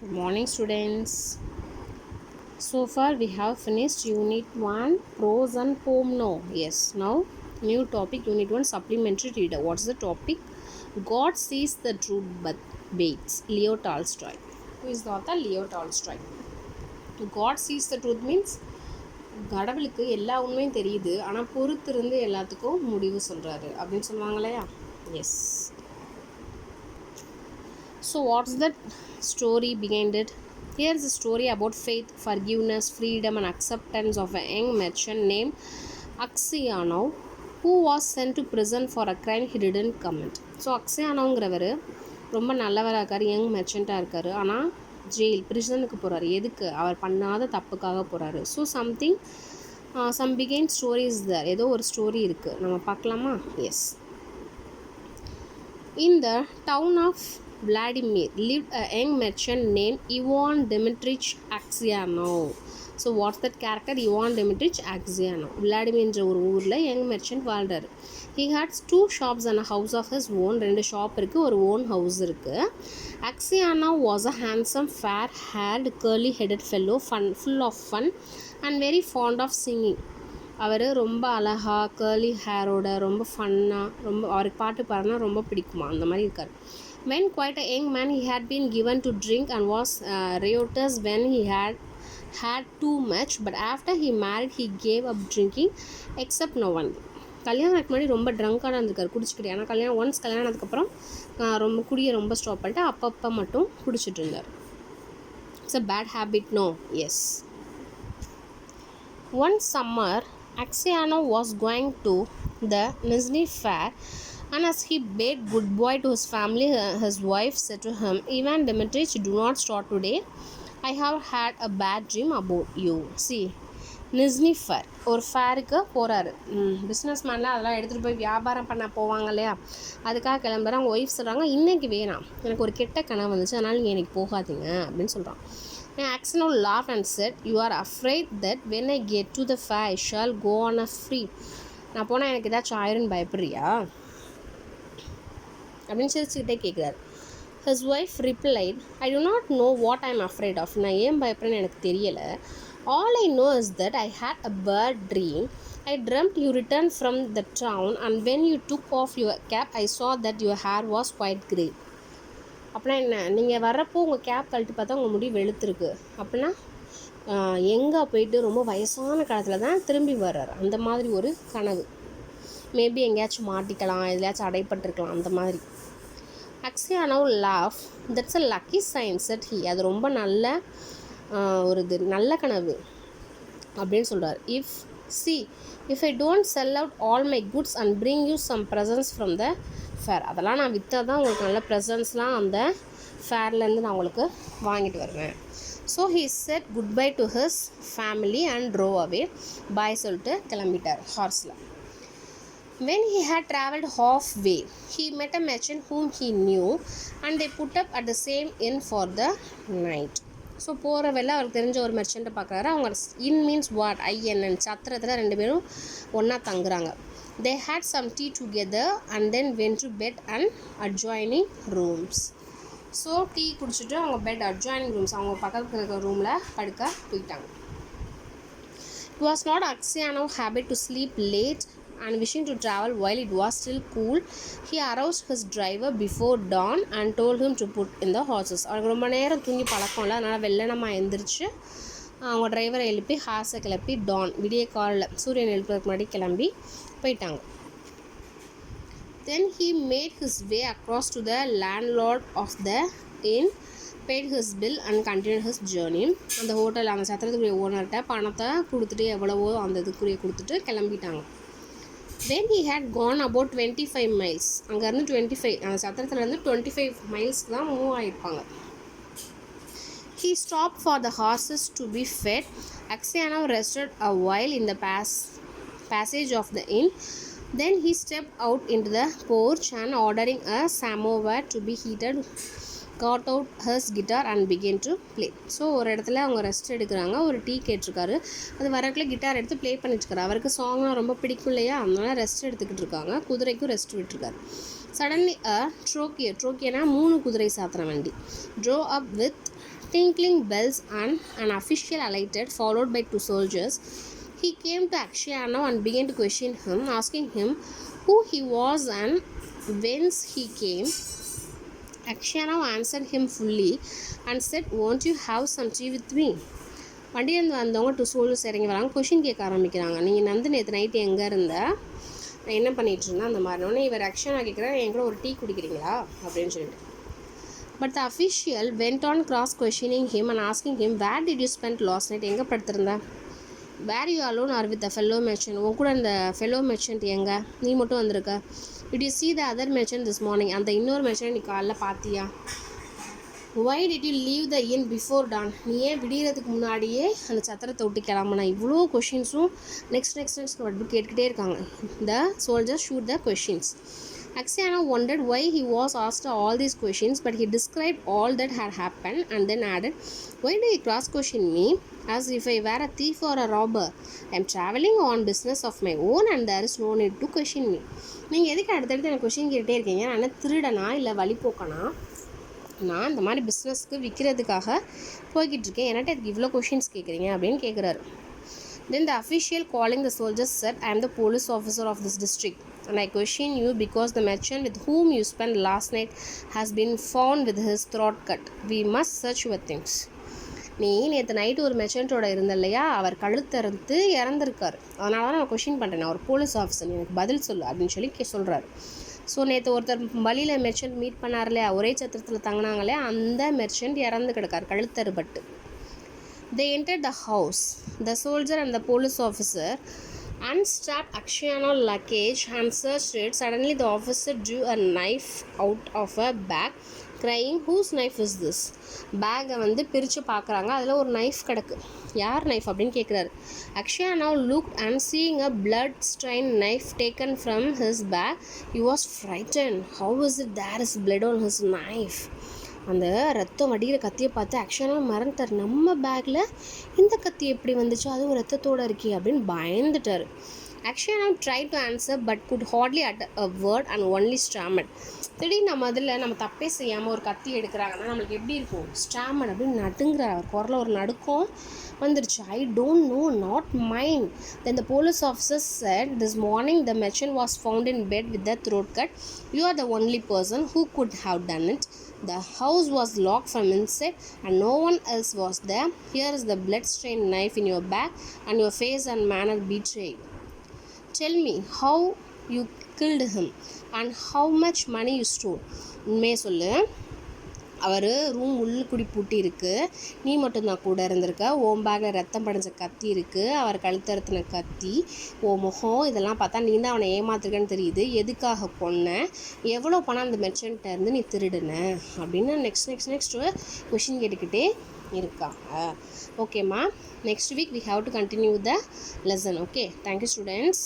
Good morning, students. So far we have finished unit 1 prose and poem. No, yes, now new topic, unit 1 supplementary reader. What's the topic? God sees the truth but waits. Leo Tolstoy. Who is the author? Leo Tolstoy. God sees the truth means கடவுளுக்கு எல்லா உண்மையும் தெரியுது, ஆனால் பொறுத்திருந்து எல்லாத்துக்கும் முடிவு சொல்கிறாரு அப்படின்னு சொல்லுவாங்க இல்லையா? S. So what's the story behind it? Here's a story about faith, forgiveness, freedom and acceptance of a young merchant named Axianov who was sent to prison for a crime he didn't commit. So அக்ஸியானோங்கிறவர் ரொம்ப நல்லவராக இருக்கார், young மெர்ச்சண்ட்டாக இருக்கார், ஆனால் jail ப்ரிசனுக்கு போகிறாரு. எதுக்கு? அவர் பண்ணாத தப்புக்காக போகிறாரு. ஸோ சம் பிகைன் ஸ்டோரிஸ் தர். ஏதோ ஒரு ஸ்டோரி இருக்குது, நம்ம பார்க்கலாமா? S. In the town of Vladimir lived a young merchant named Ivan Dmitrich Aksianov. So what's that character? Ivan Dmitrich Aksianov. Vladimir என்ற ஒரு ஊரில் young merchant வாழ்றாரு. He had 2 shops and a house of his own. 2 shop இருக்குது, ஒரு own house இருக்குது. Aksianov was a handsome, fair-haired, curly-headed fellow, full of fun and very fond of singing. அவர் ரொம்ப அழகாக girly ஹேரோட ரொம்ப ஃபன்னாக, ரொம்ப அவருக்கு பாட்டு பாடினா ரொம்ப பிடிக்குமா, அந்த மாதிரி இருக்கார். When quite a young man, he had been given to drink and was riotous when he had too much, but after he married he gave up drinking except no one. கல்யாணத்துக்கு முன்னாடி ரொம்ப ட்ரங்காக இருந்திருக்காரு, குடிச்சிக்கிட்டு. ஆனால் கல்யாணம் ஆனதுக்கப்புறம் ரொம்ப குடியை ரொம்ப ஸ்டாப் பண்ணிட்டு அப்பப்போ மட்டும் குடிச்சிட்டு இருந்தார். It's a bad habit. No? Yes. One summer, Aksianov was going to the Nizhny fair, and as he bade goodbye to his family, his wife said to him, Ivan Dmitrich, do not start today. I have had a bad dream about you. See, Nizhny fair, ஒரு ஃபேருக்கு போகிறாரு. Business மேனில் அதெல்லாம் எடுத்துகிட்டு போய் வியாபாரம் பண்ண போவாங்க இல்லையா, அதுக்காக கிளம்புற. அவங்க ஒய்ஃப் சொல்கிறாங்க, இன்றைக்கி வேணாம், எனக்கு ஒரு கெட்ட கனவு வந்துச்சு, அதனால் நீங்கள் இன்றைக்கி போகாதீங்க அப்படின்னு சொல்கிறான். Aksianov laughed and said, You are afraid that when I get to the fair, I shall go on a free. நான் போனால் எனக்கு ஏதாச்சும் ஆயிருன்னு பயப்படுறியா அப்படின்னு சிரிச்சுக்கிட்டே கேட்குறாரு. His wife replied, I do not know what I am afraid of. நான் ஏன் பயப்படுறேன்னு எனக்கு தெரியலை. All I know is that I had a bad dream. I dreamt you returned from the town and when you took off your cap, I saw that your hair was quite grey. அப்படின்னா என்ன? நீங்கள் வர்றப்போ உங்கள் gap கழட்டி பார்த்தா உங்கள் முடி வெளுத்துருக்கு. அப்படின்னா எங்கே போயிட்டு ரொம்ப வயசான காலத்தில் தான் திரும்பி வர்றாரு, அந்த மாதிரி ஒரு கனவு. மேபி எங்கேயாச்சும் மாட்டிக்கலாம், எதுலையாச்சும் அடைப்பட்டிருக்கலாம், அந்த மாதிரி. Aksianov laughed. That's a lucky sign, said he. அது ரொம்ப நல்ல ஒரு நல்ல கனவு அப்படின்னு சொல்கிறார். If I don't sell out all my goods and bring you some presents from the fair, அதெல்லாம் நான் விற்றா தான் உங்களுக்கு நல்ல ப்ரெசன்ஸ்லாம் அந்த ஃபேர்லேருந்து நான் உங்களுக்கு வாங்கிட்டு வருவேன். So he said goodbye to his family and drove away. பாய் சொல்லிட்டு கிளம்பிட்டார் ஹார்ஸில். When he had travelled halfway, he met a merchant whom he knew and they put up at the same inn for the night. So போகிற வேலை அவருக்கு தெரிஞ்ச ஒரு மெர்ச்சண்ட்டை பார்க்குறாரு. அவங்க இன் means what, ஐஎன்என் சத்திரத்தில் 2 பேரும் ஒன்றா தங்குறாங்க. They had some tea together and then went to bed and adjoining rooms. So tea குடிச்சிட்டு அவங்க பெட் அட்ஜாயினிங் ரூம்ஸ், அவங்க பக்கத்தில் இருக்கிற ரூமில் படுக்க போயிட்டாங்க. It was not Aksianov's habit to sleep late and wishing to travel while it was still cool, he aroused his driver before dawn and told him to put in the horses. அவருக்கு ரொம்ப நேரம் தூங்கி பழக்கம் இல்லை, அதனால் வெள்ளனமாக எழுந்திரிச்சு அவங்க டிரைவரை எழுப்பி ஹார்ஸை கிளப்பி விடிய காலில் சூரியன் எழுப்புறதுக்கு முன்னாடி கிளம்பி போயிட்டாங்க. Then he made his way across to the landlord of the inn, paid his bill and continued his journey. அந்த ஹோட்டல் அந்த சத்திரத்துக்குரிய ஓனர்கிட்ட பணத்தை கொடுத்துட்டு எவ்வளவோ அந்த இதுக்குரிய கொடுத்துட்டு கிளம்பிட்டாங்க. When he had gone about 25 miles, அங்கேருந்து 25 அந்த சத்திரத்துலேருந்து 25 மைல்ஸ்க்கு தான் move ஆகிருப்பாங்க. He stopped for the horses to be fed. Aksianov rested a while in the passage of the inn. Then he stepped out into the porch and ordering a samovar to be heated, got out his guitar and began to play. So ஒரு இடத்துல அவங்க rest எடுக்கிறாங்க, ஒரு tea கேட்டிருக்காரு, அது வரக்குள்ள guitar எடுத்து play பண்ணிட்டுருக்காரு. அவருக்கு சாங்லாம் ரொம்ப பிடிக்கும் இல்லையா, அதனால ரெஸ்ட் எடுத்துக்கிட்டு இருக்காங்க. குதிரைக்கும் ரெஸ்ட் விட்டுருக்காரு. Suddenly a trochia, trochiana 3 குதிரை சாத்திர வண்டி, drove up with Tinkling bells and an official alighted, followed by 2 soldiers. He came to Akshayana and began to question him, asking him who he was and whence he came. Akshayana answered him fully and said, "Won't you have some tea with me?" வண்டியிலேருந்து வந்தவங்க 2 soldiers இறங்கி வராங்க. Question கேட்க ஆரம்பிக்கிறாங்க. நீங்கள் வந்து நேற்று night எங்கே இருந்த, நான் என்ன பண்ணிகிட்டு இருந்தேன், அந்த மாதிரினோடனே இவர் Akshayana கேட்குறேன், என் கூட ஒரு டீ குடிக்கிறீங்களா அப்படின்னு சொல்லிட்டு. But the official went on cross-questioning him and asking him, "Where did you spend last night?" எங்கே படுத்திருந்த? "Were you alone or with the fellow merchant?" உன் கூட அந்த fellow merchant எங்கே, நீ மட்டும் வந்திருக்க? "Did you see the other merchant this morning?" அந்த இன்னொரு merchant நீ காலைல பார்த்தியா? "Why did you leave the inn before dawn?" நீ ஏன் விடியறதுக்கு முன்னாடியே அந்த சத்திரத்தை விட்டு கிளம்புனா? இவ்வளோ கொஷின்ஸும் நெக்ஸ்ட் கேட்டுக்கிட்டே இருக்காங்க. The soldiers shoot the questions. Akshayana wondered why he was asked all these questions, but he described all that had happened and then added, "Why do you cross-question me as if I were a thief or a robber? I am traveling on business of my own and there is no need to question me." நீங்கள் எதுக்கு அடுத்தடுத்து எனக்கு question கேட்டே இருக்கீங்க? நான் திருடனா இல்லை வழிபோக்கனா? நான் இந்த மாதிரி பிஸ்னஸ்க்கு விற்கிறதுக்காக போய்கிட்டு இருக்கேன், என்கிட்ட இதுக்கு இவ்வளோ கொஷின்ஸ் கேட்குறீங்க அப்படின்னு கேட்குறாரு. Then the official, calling the soldiers, said, "I am the police officer of this district and I question you because the merchant with whom you spent last night has been found with his throat cut. We must search your things." நீ நேற்று night ஒரு மெர்ச்சன்ட்டோட இருந்த இல்லையா, அவர் கழுத்தறுத்து இறந்துருக்கார், அதனால தான் நான் question பண்ணுறேன், நான் ஒரு போலீஸ் ஆஃபீஸர், எனக்கு பதில் சொல்லு அப்படின்னு சொல்லி சொல்கிறாரு. ஸோ நேற்று ஒருத்தர் வழியில் மெர்ச்சன்ட் மீட் பண்ணார் இல்லையா, ஒரே சத்திரத்தில் தங்கினாங்களே, அந்த மெர்ச்சன்ட் இறந்து கிடக்கார் கழுத்தறுபட்டு. They entered the house. The soldier and the police officer unstrapped Akshayana's luggage and searched it. Suddenly the officer drew a knife out of a bag, crying, "Whose knife is this?" பேக்கை வந்து பிரித்து பார்க்குறாங்க, அதில் ஒரு knife கிடக்கு. யார் knife அப்படின்னு கேட்குறாரு. Akshayana looked and seeing a blood stained knife taken from his bag, he was frightened. How is it there is blood on his knife? அந்த ரத்தம் வடிகிற கத்தியை பார்த்து Akshayana மறந்துட்டார். நம்ம பேக்கில் இந்த கத்தி எப்படி வந்துச்சு, அதுவும் ரத்தத்தோடு இருக்கே அப்படின்னு பயந்துட்டார். Akshayana tried to answer but could hardly utter a word and only stammered. திடீர்னு நம்ம தப்பே செய்யாமல் ஒரு கத்தி எடுக்கிறாங்கன்னா நம்மளுக்கு எப்படி இருக்கும்? ஸ்டாமர்ட் அப்படின்னு நடுங்கிறார். அவர் குரல ஒரு நடுக்கம் வந்துருச்சு. "I don't know, not mine." Then the police officer said, "This morning the merchant was found in bed with the throat cut. You are the only person who could have done it. The house was locked from inside and no one else was there. Here is the blood-stained knife in your bag and your face and manner betrayed. Tell me how you killed him and how much money you stole." உண்மையை சொல்லு, அவர் room உள்ளுக்குடி பூட்டி இருக்குது, நீ மட்டும்தான் கூட இருந்திருக்க, ஓம் பேக்கில் ரத்தம் படிஞ்ச கத்தி இருக்குது, அவர் கழுத்தறுத்தின கத்தி, ஓ முகம், இதெல்லாம் பார்த்தா நீ தான் அவனை ஏமாத்துருக்கன்னு தெரியுது. எதுக்காக கொன்ன, எவ்வளோ பணம் அந்த மெர்ச்சன்ட்ட இருந்து நீ திருடுன அப்படின்னு நெக்ஸ்ட் கொஷின் கேட்டுக்கிட்டே இருக்காங்க. ஓகேம்மா, next week we have to continue the lesson. Okay, thank you students.